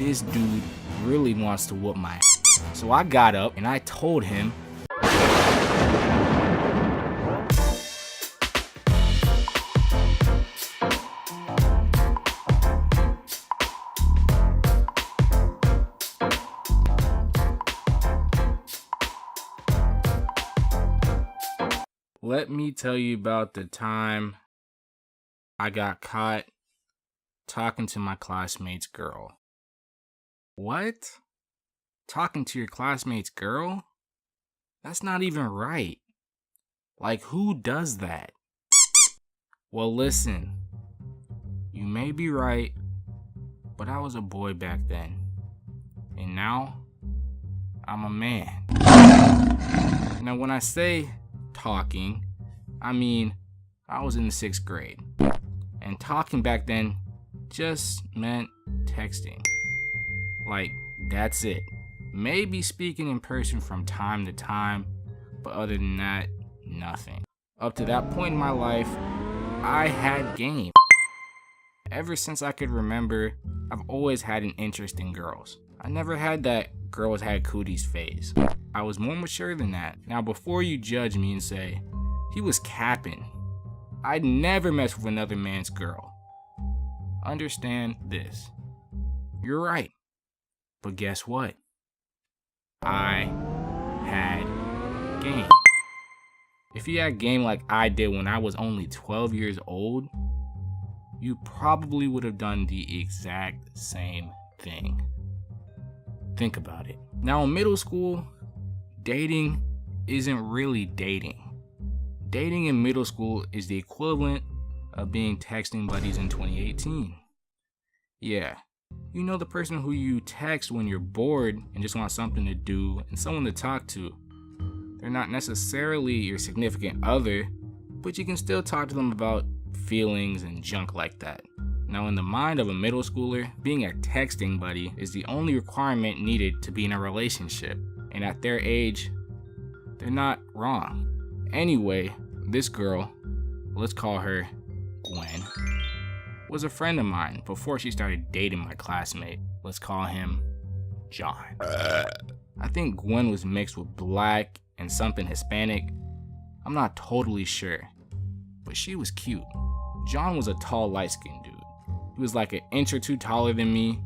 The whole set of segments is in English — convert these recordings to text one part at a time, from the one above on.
this dude really wants to whoop my ass. So I got up and I told him, let me tell you about the time I got caught talking to my classmate's girl. What? Talking to your classmate's girl? That's not even right. Like, who does that? Well, listen. You may be right, but I was a boy back then. And now, I'm a man. Now, when I say talking, I mean I was in the 6th grade. And talking back then just meant texting. Like, that's it. Maybe speaking in person from time to time, but other than that, nothing. Up to that point in my life, I had game. Ever since I could remember, I've always had an interest in girls. I never had that girls had cooties phase. I was more mature than that. Now, before you judge me and say, he was capping, I'd never mess with another man's girl. Understand this. You're right. But guess what? I had game. If you had game like I did when I was only 12 years old, you probably would have done the exact same thing. Think about it. Now, in middle school, dating isn't really dating. Dating in middle school is the equivalent of being texting buddies in 2018. Yeah, you know the person who you text when you're bored and just want something to do and someone to talk to. They're not necessarily your significant other, but you can still talk to them about feelings and junk like that. Now, in the mind of a middle schooler, being a texting buddy is the only requirement needed to be in a relationship. And at their age, they're not wrong. Anyway, this girl, let's call her Gwen, was a friend of mine before she started dating my classmate. Let's call him John. I think Gwen was mixed with black and something Hispanic. I'm not totally sure, but she was cute. John was a tall, light-skinned dude. He was like an inch or two taller than me,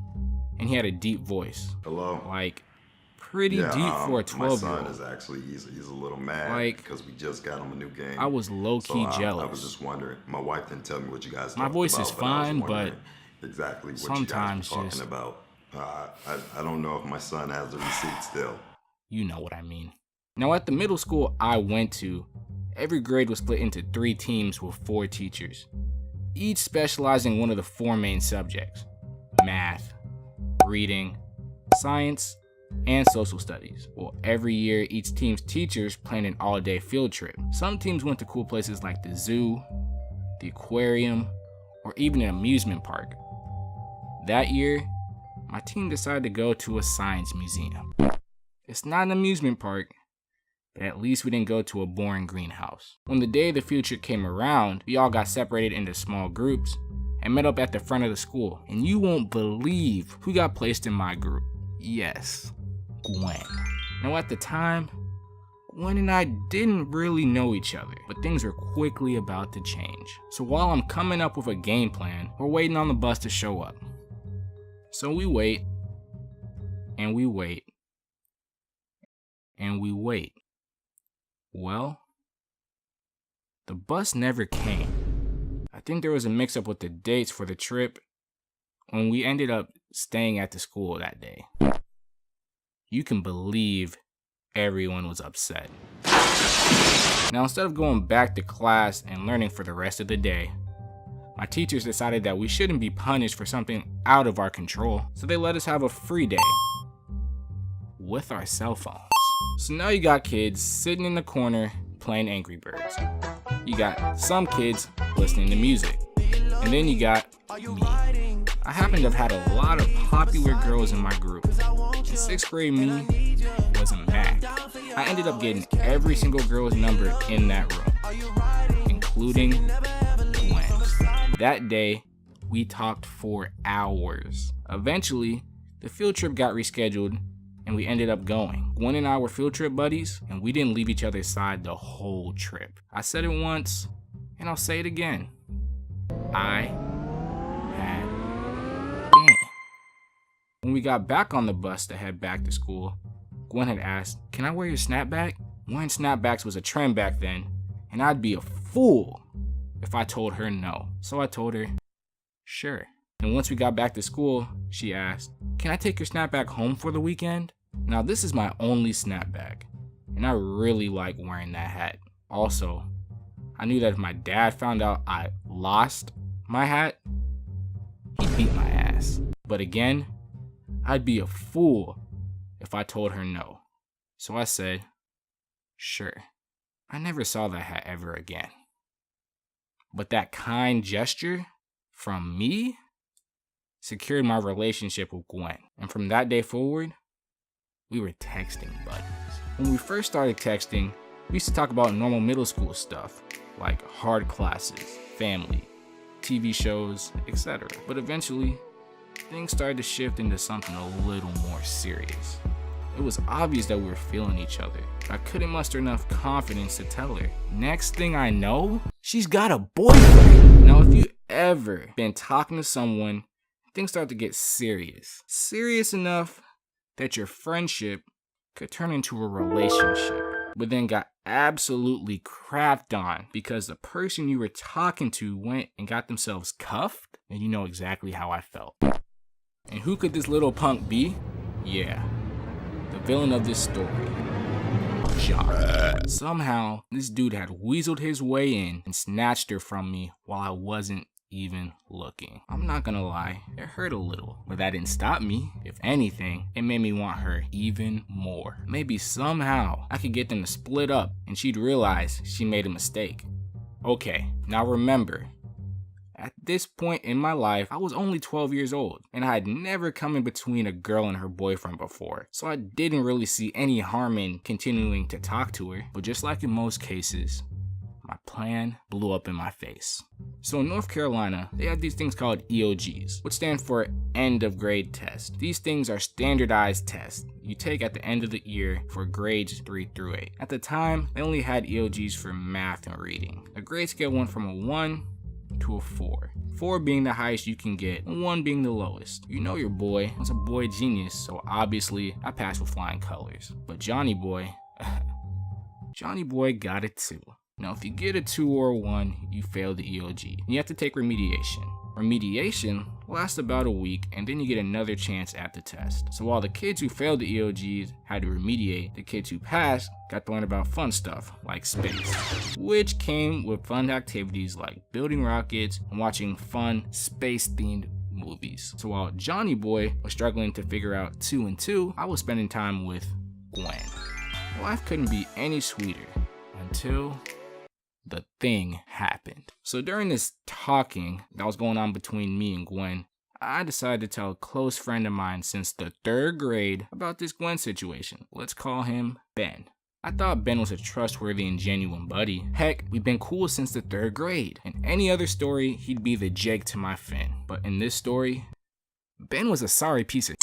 and he had a deep voice. Hello? Like, pretty deep for a 12-year-old. My son is actually, he's a little mad because we just got him a new game. I was low-key jealous. I was just wondering. My wife didn't tell me what you guys talked about. My voice is fine, but exactly what sometimes you guys were talking about. I don't know if my son has the receipt still. You know what I mean. Now, at the middle school I went to, every grade was split into 3 teams with 4 teachers, each specializing in one of the 4 main subjects: math, reading, science, and social studies. Well, every year each team's teachers planned an all-day field trip. Some teams went to cool places like the zoo, the aquarium, or even an amusement park. That year, my team decided to go to a science museum. It's not an amusement park, but at least we didn't go to a boring greenhouse. When the day of the field trip came around, we all got separated into small groups and met up at the front of the school. And you won't believe who got placed in my group. Yes, Gwen. Now, at the time, Gwen and I didn't really know each other, but things were quickly about to change. So while I'm coming up with a game plan, we're waiting on the bus to show up. So we wait, and we wait, and we wait. Well, the bus never came. I think there was a mix-up with the dates for the trip when we ended up staying at the school that day. You can believe everyone was upset. Now, instead of going back to class and learning for the rest of the day, my teachers decided that we shouldn't be punished for something out of our control, so they let us have a free day with our cell phones. So now you got kids sitting in the corner playing Angry Birds. You got some kids listening to music. And then you got me. I happen to have had a lot of popular girls in my group. In 6th grade, me was a Mac. I ended up getting every single girl's number in that room, including Gwen. That day, we talked for hours. Eventually, The field trip got rescheduled and we ended up going. Gwen and I were field trip buddies and we didn't leave each other's side the whole trip. I said it once and I'll say it again. I had Ben. When we got back on the bus to head back to school, Gwen had asked, "Can I wear your snapback?" Wearing snapbacks was a trend back then, and I'd be a fool if I told her no. So I told her, sure. And once we got back to school, she asked, "Can I take your snapback home for the weekend?" Now this is my only snapback, and I really like wearing that hat. Also, I knew that if my dad found out I lost my hat, he'd beat my ass. But again, I'd be a fool if I told her no. So I said, sure. I never saw that hat ever again. But that kind gesture from me secured my relationship with Gwen. And from that day forward, we were texting buddies. When we first started texting, we used to talk about normal middle school stuff, like hard classes, family, TV shows, etc. But eventually, things started to shift into something a little more serious. It was obvious that we were feeling each other. I couldn't muster enough confidence to tell her. Next thing I know, she's got a boyfriend. Now, if you ever been talking to someone, things start to get serious. Serious enough that your friendship could turn into a relationship, but then got absolutely crapped on because the person you were talking to went and got themselves cuffed, and you know exactly how I felt. And who could this little punk be? Yeah, the villain of this story, John. Somehow, this dude had weaseled his way in and snatched her from me while I wasn't even looking. I'm not gonna lie, it hurt a little, but that didn't stop me. If anything, it made me want her even more. Maybe somehow I could get them to split up and she'd realize she made a mistake. Okay, now remember, at this point in my life, I was only 12 years old, and I had never come in between a girl and her boyfriend before, so I didn't really see any harm in continuing to talk to her. But just like in most cases, my plan blew up in my face. So in North Carolina, they have these things called EOGs, which stand for end of grade test. These things are standardized tests you take at the end of the year for grades 3 through 8. At the time, they only had EOGs for math and reading. The grade scale went from a 1 to a 4. 4 being the highest you can get, and 1 being the lowest. You know your boy was a boy genius, so obviously I passed with flying colors. But Johnny Boy, Johnny Boy got it too. Now if you get a 2 or a 1, you fail the EOG. You have to take remediation. Remediation lasts about a week, and then you get another chance at the test. So while the kids who failed the EOGs had to remediate, the kids who passed got to learn about fun stuff like space, which came with fun activities like building rockets and watching fun space-themed movies. So while Johnny Boy was struggling to figure out 2 and 2, I was spending time with Gwen. Life couldn't be any sweeter until the thing happened. So during this talking that was going on between me and Gwen, I decided to tell a close friend of mine since the 3rd grade about this Gwen situation. Let's call him Ben. I thought Ben was a trustworthy and genuine buddy. Heck, we've been cool since the 3rd grade. In any other story, he'd be the Jake to my Finn. But in this story, Ben was a sorry piece of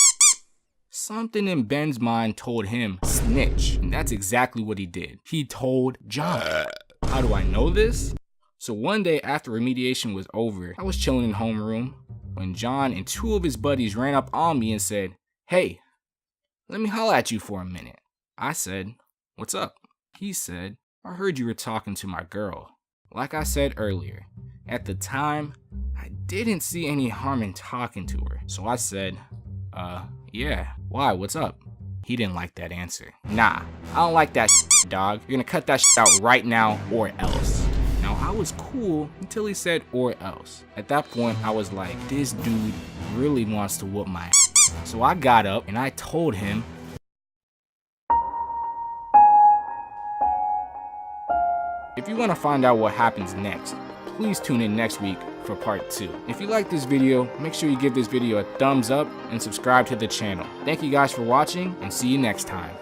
Something in Ben's mind told him, snitch. And that's exactly what he did. He told John. How do I know this? So one day after remediation was over, I was chilling in homeroom when John and 2 of his buddies ran up on me and said, "Hey, let me holler at you for a minute." I said, "What's up?" He said, "I heard you were talking to my girl." Like I said earlier, at the time, I didn't see any harm in talking to her. So I said, yeah, why, what's up? He didn't like that answer. Nah, I don't like that dog. You're gonna cut that out right now or else. Now, I was cool until he said or else. At that point, I was like, this dude really wants to whoop my ass. So I got up and I told him, if you want to find out what happens next, please tune in next week for part 2. If you like this video, make sure you give this video a thumbs up and subscribe to the channel. Thank you guys for watching and see you next time.